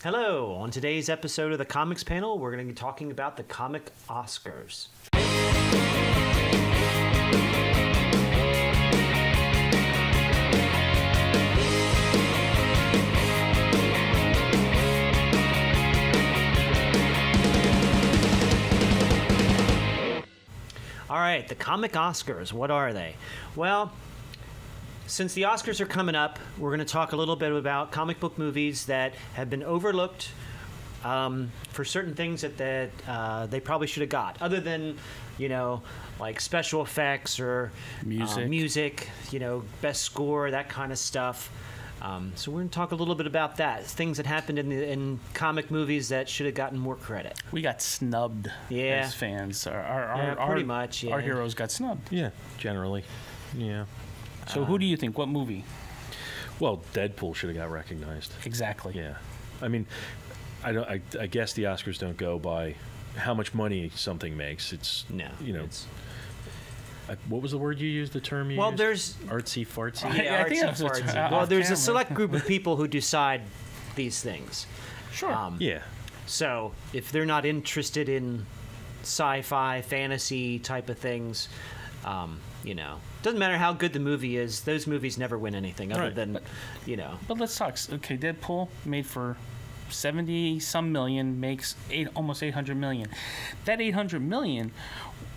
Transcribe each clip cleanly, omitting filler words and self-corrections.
Hello. On today's episode of the Comics Panel, we're going to be talking about the comic Oscars. All right, the comic Oscars, what are they? Well, since the Oscars are coming up, we're going to talk a little bit about comic book movies that have been overlooked for certain things that they probably should have got, other than, like special effects or music, best score, that kind of stuff. So we're going to talk a little bit about that, things that happened in comic movies that should have gotten more credit. We got snubbed as fans. Pretty much, yeah. Our heroes got snubbed. Yeah, generally. Yeah. So who do you think? What movie? Well, Deadpool should have got recognized. Exactly. Yeah. I mean, I guess the Oscars don't go by how much money something makes. It's what was the word you used? The term you used? There's artsy fartsy. I think artsy fartsy. Well, there's a select group of people who decide these things. Sure. Yeah. So if they're not interested in sci-fi, fantasy type of things, doesn't matter how good the movie is. Those movies never win anything other than. But let's talk. Okay, Deadpool made for 70-some million, makes almost 800 million. That 800 million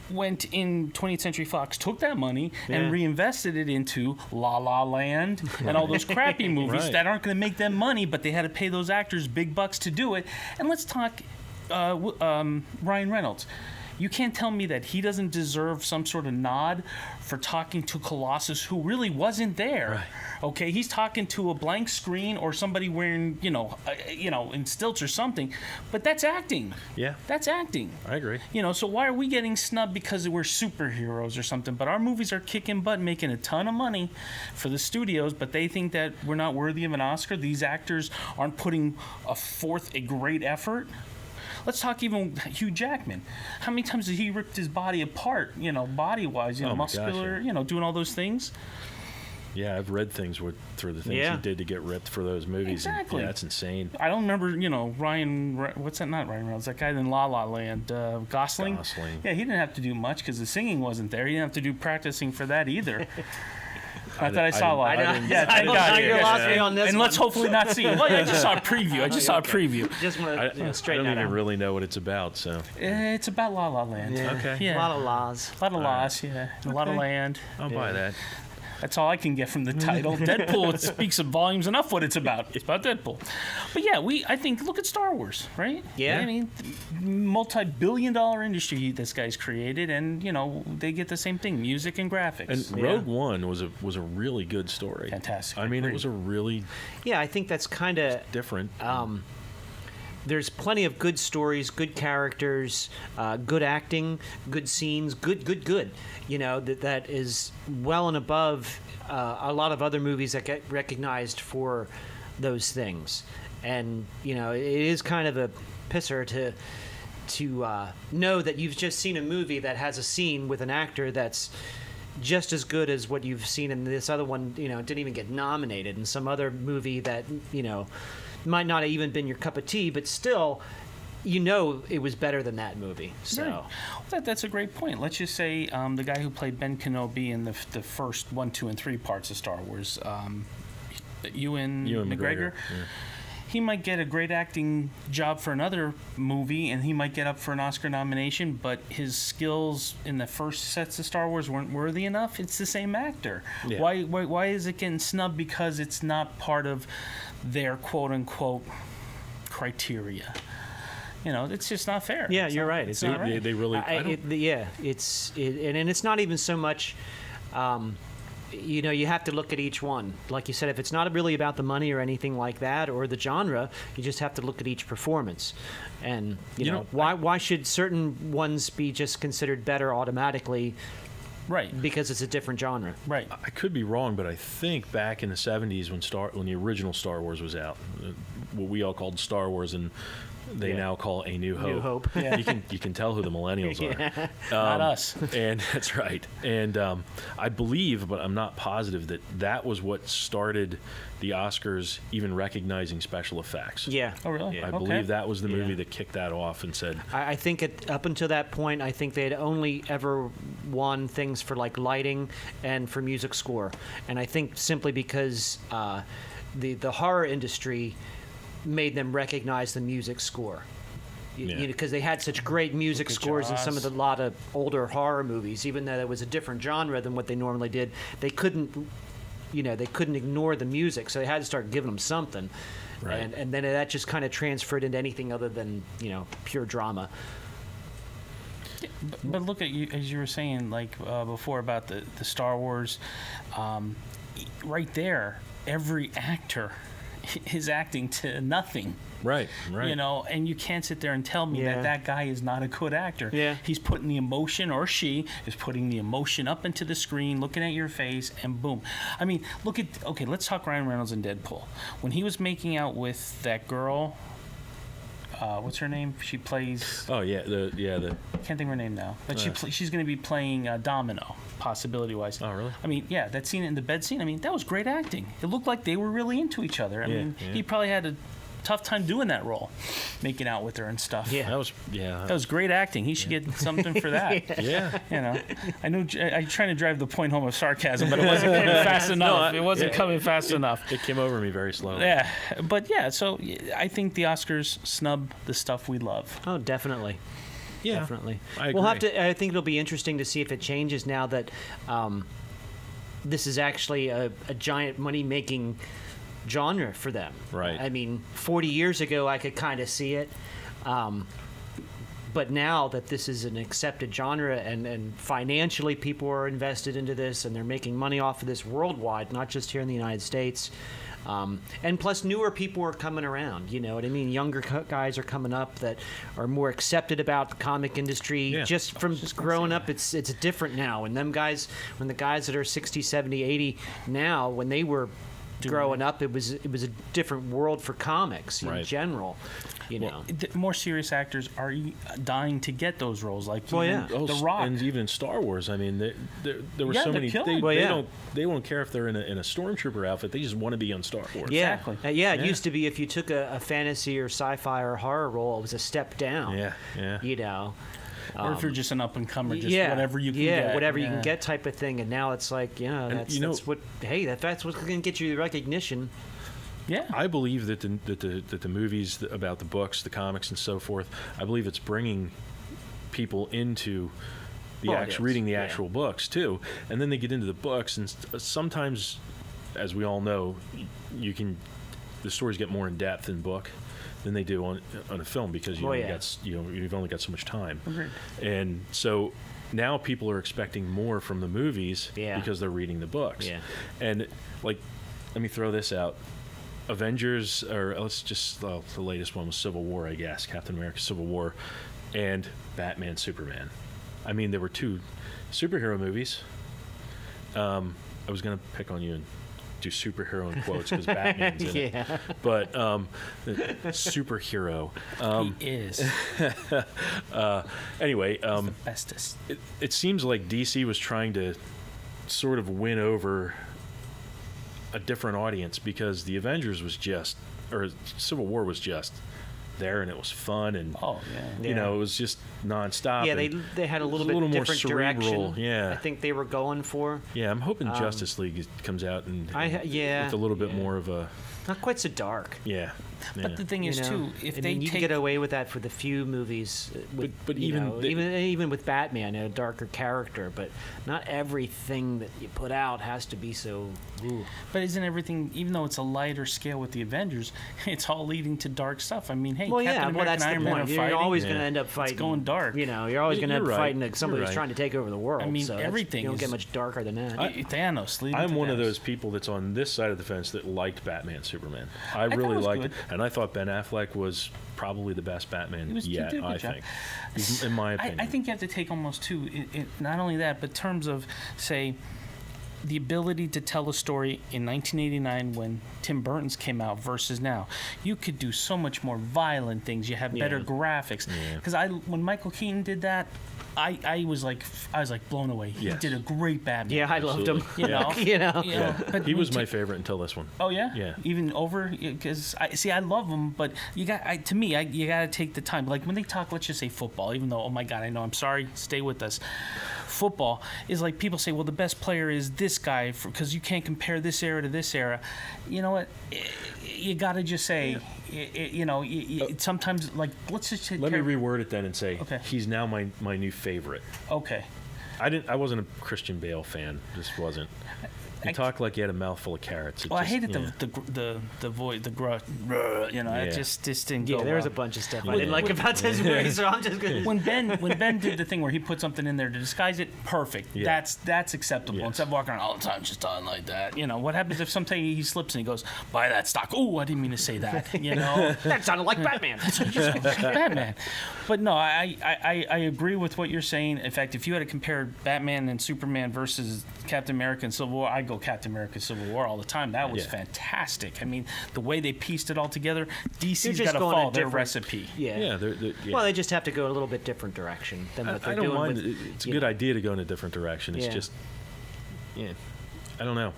went in 20th Century Fox, took that money and reinvested it into La La Land and all those crappy movies that aren't going to make them money, but they had to pay those actors big bucks to do it. And let's talk Ryan Reynolds. You can't tell me that he doesn't deserve some sort of nod for talking to Colossus, who really wasn't there. Right. Okay, he's talking to a blank screen or somebody wearing, in stilts or something. But that's acting. Yeah. That's acting. I agree. So why are we getting snubbed because we're superheroes or something? But our movies are kicking butt, making a ton of money for the studios, but they think that we're not worthy of an Oscar. These actors aren't putting forth a great effort. Let's talk even Hugh Jackman. How many times has he ripped his body apart, body-wise, muscular, gosh, yeah. doing all those things? Yeah, I've read things through the things he did to get ripped for those movies. Exactly. And, that's insane. I don't remember, what's that, not Ryan Reynolds, that guy in La La Land, Gosling? Gosling. Yeah, he didn't have to do much because the singing wasn't there. He didn't have to do practicing for that either. Not that I saw a lot. Yeah, thank God. You lost me on this and one. let's hopefully not see it. Well, I just saw a preview. Just want to straighten I that don't even out. really know what it's about, so. It's about La La Land. Yeah. Okay. Yeah. A lot of laws. A lot of laws, yeah. A lot of land. I'll buy that. That's all I can get from the title. Deadpool, it speaks of volumes enough what it's about. It's about Deadpool. But yeah, I think, look at Star Wars, right? Yeah. I mean, multi-billion-dollar industry this guy's created, and, they get the same thing, music and graphics. And Rogue One was a really good story. Fantastic. I mean, it was a really Yeah, I think that's kind of different. There's plenty of good stories, good characters, good acting, good scenes, good. That is well and above a lot of other movies that get recognized for those things. And, it is kind of a pisser to know that you've just seen a movie that has a scene with an actor that's just as good as what you've seen in this other one, didn't even get nominated in some other movie that, might not have even been your cup of tea, but still, it was better than that movie. So Right. Well, that's a great point. Let's just say the guy who played Ben Kenobi in the first 1, 2, and 3 parts of Star Wars, Ewan McGregor. Yeah. He might get a great acting job for another movie, and he might get up for an Oscar nomination, but his skills in the first sets of Star Wars weren't worthy enough. It's the same actor. Yeah. Why is it getting snubbed? Because it's not part of their quote-unquote criteria. It's just not fair. yeah, you're right. It's not right. They really. And it's not even so much. You have to look at each one. Like you said, if it's not really about the money or anything like that, or the genre, you just have to look at each performance. And why should certain ones be just considered better automatically? Right. Because it's a different genre. Right. I could be wrong, but I think back in the 70s when the original Star Wars was out, what we all called Star Wars, and they now call A New Hope. New Hope. Yeah. You can tell who the millennials are. Not us. And that's right. And I believe, but I'm not positive, that was what started the Oscars even recognizing special effects. Yeah. Oh, really? I Okay. believe that was the movie Yeah. that kicked that off and said, I think up until that point, I think they had only ever won things for like lighting and for music score, and I think simply because the horror industry made them recognize the music score. Yeah. Because they had such great music scores in some of Jaws. the lot of older horror movies, even though it was a different genre than what they normally did. They couldn't ignore the music, so they had to start giving them something. Right. And then that just kind of transferred into anything other than pure drama. But look at you, as you were saying, like before about the Star Wars, right there, every actor is acting to nothing. right. And you can't sit there and tell me Yeah. that guy is not a good actor. Yeah. He's putting the emotion, or she is putting the emotion up into the screen, looking at your face, and boom. I mean, let's talk Ryan Reynolds in Deadpool. When he was making out with that girl, what's her name? She plays, Oh yeah, the can't think of her name now, but she's going to be playing Domino, possibility-wise. Oh, really? I mean, yeah, that scene in the bed scene, I mean, that was great acting. It looked like they were really into each other. I mean, yeah. he probably had a tough time doing that role, making out with her and stuff. Yeah. That was great acting. He should get something for that. yeah. I know I'm trying to drive the point home of sarcasm, but it wasn't coming fast enough. It wasn't coming fast enough. It came over me very slowly. Yeah, but yeah, so I think the Oscars snub the stuff we love. Oh, definitely. Yeah, Definitely. I We'll have agree. to. I think it'll be interesting to see if it changes now that this is actually a giant money-making genre for them. Right. I mean, 40 years ago, I could kind of see it. But now that this is an accepted genre and financially people are invested into this and they're making money off of this worldwide, not just here in the United States. And plus, newer people are coming around. You know what I mean? Younger guys are coming up that are more accepted about the comic industry. Yeah. Just from growing up, it's different now. And them guys, when the guys that are 60, 70, 80 now, when they were growing up, it was a different world for comics in Right. general. You know. More serious actors are dying to get those roles, like Well, even yeah. The Rock. And even in Star Wars, I mean, there were Yeah, so they're many. killing it. Well, yeah. They won't care if they're in a stormtrooper outfit. They just want to be on Star Wars. Yeah, Exactly. Yeah. It Yeah. used to be if you took a fantasy or sci-fi or horror role, it was a step down. Yeah. You know. or if you're just an up and comer, just yeah, whatever you can get. whatever you Yeah. can get type of thing. And now it's like, that's what. Hey, that's what's going to get you the recognition. Yeah. I believe that the movies about the books, the comics, and so forth, I believe it's bringing people into the Well, it is, reading the yeah. actual books too, and then they get into the books, and sometimes, as we all know, the stories get more in depth in book than they do on a film because you've only got so much time, Agreed. and so. Now people are expecting more from the movies Yeah. because they're reading the books. Yeah. And like, let me throw this out. Avengers, or let's just the latest one was Civil War, I guess. Captain America: Civil War, and Batman: Superman. I mean, there were two superhero movies. I was gonna pick on you and do superhero in quotes because Batman's in it. Yeah. But superhero. He is Anyway, bestest. it seems like DC was trying to sort of win over a different audience because the Avengers was just, or Civil War was just there, and it was fun, and Oh yeah. you know, it was just nonstop. Yeah, and they had a it was little bit more different cerebral. direction. Yeah, I think they were going for. yeah. I'm hoping Justice League comes out and Yeah. with a little bit Yeah. more of a Not quite so dark. yeah. But the thing is, you know? too, if I they mean, you take can get away with that for the few movies. But you even know, the- even with Batman, a darker character. But not everything that you put out has to be so. Ooh. But isn't everything, even though it's a lighter scale with the Avengers, it's all leading to dark stuff? I mean, hey, Well, Captain yeah, America well, that's and the Iron Man are point. You're fighting. always Yeah. going to end up fighting. going dark. You know, you're always going to end You're up right. fighting like somebody You're who's right. trying to take over the world. I mean, so that's- everything You don't get is- much darker than that. Thanos. leading I'm to one of Thanos. those people that's on this side of the fence that liked Batman Superman. I thought really it was liked good. it, and I thought Ben Affleck was probably the best Batman He yet. did a good I job. think, in my opinion. I think you have to take almost two. Not only that, but terms of say the ability to tell a story in 1989 when Tim Burton's came out versus now. You could do so much more violent things. You have better graphics. Because when Michael Keaton did that, I was like blown away. He Yes. did a great Batman. Yeah, I loved him. You know, But He when was my favorite until this one. Oh yeah, Yeah. Even over because I love them, but you got you got to take the time. Like when they talk, let's just say football. Even though, oh my God, I know, I'm sorry, stay with us. Football is like people say, well, the best player is this guy because you can't compare this era to this era. You know what? You got to just say, sometimes like let's just say Let me reword it then and say, Okay. he's now my new favorite. Okay. I wasn't a Christian Bale fan. Just wasn't. He talked like he had a mouthful of carrots. I hated the voice, the grunt. It just didn't go. Yeah, there was a well. bunch of stuff I didn't like about this movie, so I'm just gonna. When Ben did the thing where he put something in there to disguise it, perfect. Yeah. That's acceptable. Yes. Instead of walking around all the time just talking like that. What happens if sometime he slips and he goes, buy that stock? Oh, I didn't mean to say that. That sounded like Batman. Batman. But no, I agree with what you're saying. In fact, if you had to compare Batman and Superman versus Captain America and Civil War, I'd go Captain America Civil War all the time. That was fantastic. I mean, the way they pieced it all together, DC's got to follow their recipe. Yeah. Yeah, Well, they just have to go a little bit different direction than what they're I don't doing. mind. With, It's a good idea to go in a different direction. It's Yeah. just, I don't know.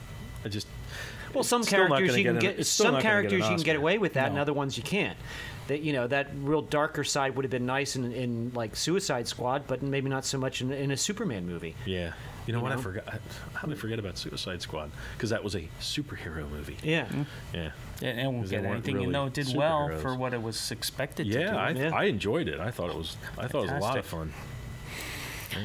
Well, some it's still not characters gonna you can get an- get. it's still Some not gonna get an characters you can get Oscar. away with that, and No. other ones you can't. That real darker side would have been nice in like Suicide Squad, but maybe not so much in a Superman movie. Yeah. You know what? know? I forgot. How did I forget about Suicide Squad? Because that was a superhero movie. Yeah. Yeah. And it won't 'Cause they get weren't anything. really It did well superheroes. for what it was expected to do. Yeah, I enjoyed it. I thought it was a lot Fantastic. of fun. Yeah.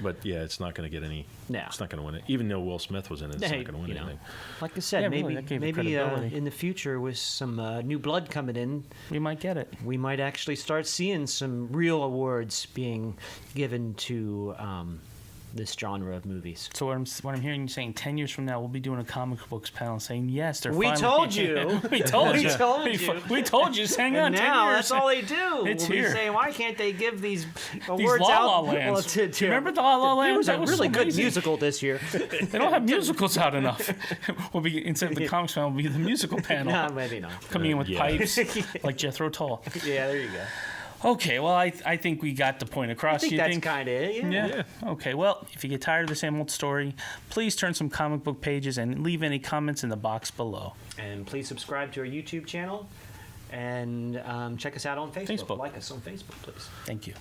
But yeah, it's not going to get any. No. It's not going to win it. Even though Will Smith was in it, it's Hey, not going to win you know. anything. Like I said, Yeah, really, that gave it maybe credibility. in the future with some new blood coming in, We might get it. we might actually start seeing some real awards being given to this genre of movies. So what I'm hearing you saying, 10 years from now, we'll be doing a comic books panel saying, yes, they're We finally... told you. we told We you. told you. We told you. Just hang on, And 10 now years. that's all they do. It's We here. say, why can't they give these These awards La out? La Lands. Well, Do you remember the La La There Land? was a That was really good amazing. musical this year. They don't have musicals out enough. We'll be instead of the comics panel, we'll be the musical panel. No, maybe not. Coming in with Yeah. pipes like Jethro Tull. Yeah, there you go. Okay, well, I think we got the point across. I think You that's think? kind of it. Yeah. Okay. Well, if you get tired of the same old story, please turn some comic book pages and leave any comments in the box below. And please subscribe to our YouTube channel and check us out on Facebook. Facebook. Like us on Facebook, please. Thank you.